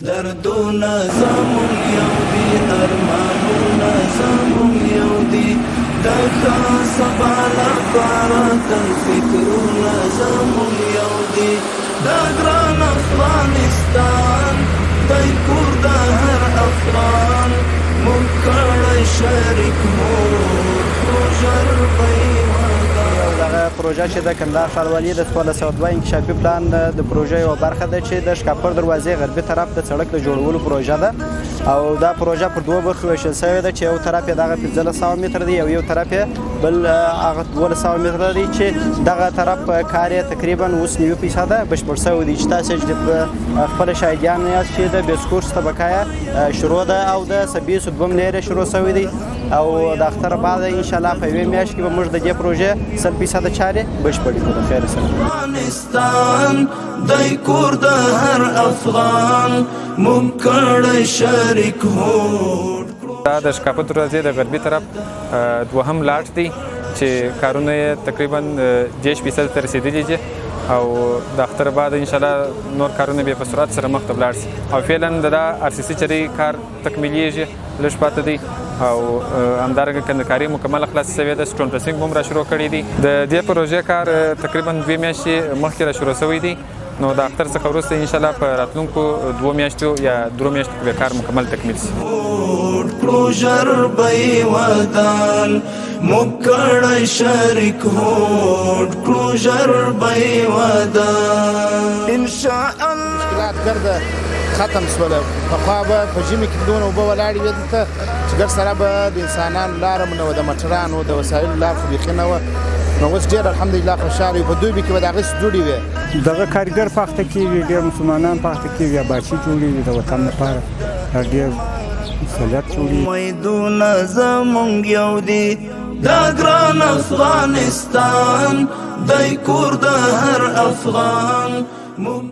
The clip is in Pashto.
دردونه زمون یو دي ارمانونه زمون یو دي د ښه سبا لپاره تل فکرونه زمون یو دي د ګران افغانستان دی کور د هر افغان موږ کړی شریک مو ژر به دغه پروژه چې د کندهار ښاروالي د 1402 انکشافي پلان د پروژې یوه برخه ده چې د شکاپر دروازې غربي طرف د سړک د جوړولو پروژه ده او دا پروژه پر دوه برخو ویشل شوې ده چې یو طرف یې دغه 1500 متر دی او یو طرف یې بل هغه 1200 متر دی چې دغه طرف کار یې تقریبا اوس 90% بشپړ شوی دی چې تاسو چې خپل شاهدان یاست چې د بیسکورس طبقه شروع ده او د 22 لري شروع شوی دی او د اختر بعد ان شاء الله په یوې میاشت کې به موږ د دې پروژې 100% چارې بشپړې کړو. خیر سره افغانستان دی کور د هر افغان موږ کړی شریک هوډ. دا د شکاپر دروازې د غربي طرف دوهم لاټ دی چې کارونه یې تقریبا 10% ته رسېدلي دي او د اختر بعد ان شاء الله نور کارونه به په سرعت سره مخ ته ولاړ شي او فعلا د ار سی سی چرې کار تکمیلیږي لږ پاته دی او همدارنګه کندکاري مکمل خلاص شوې ده. سټون پرسینګ هم را شروع کړی دی. د دې پروژې کار تقریبا 2 میاشتې مخکې را شروع شوی دی نو د اختر څخه وروسته ان شاء الله په راتلونکو 2 میاشتو یا 3 میاشتو کې کار مکمل تکمیل شي. ژر به ودان موږ کړی شریک هوډ کړو ژر به ودان ان شاء الله. مشکلات ګرده ختم شول. پخوا به په ژمي کې دونه اوبه ولاړې وې دلته چې ګرد سره به د انسانانو لاره نه وه د موټرانو د وسایلو لار خو بیخي نه وه نو اوس ډېر الحمدلله خوشحاله یو. په دوبي کې به د هغې دوړې وې دغه کارګر پاخته کېږي ډېر مسلمانان پاخته کېږي یا باچي جوړېږي د وطن لپاره ډېر مسؤلیت جوړېږي. امیدونه زمونږ یو دي دا ګران افغانستان دی کور د هر افغان موږ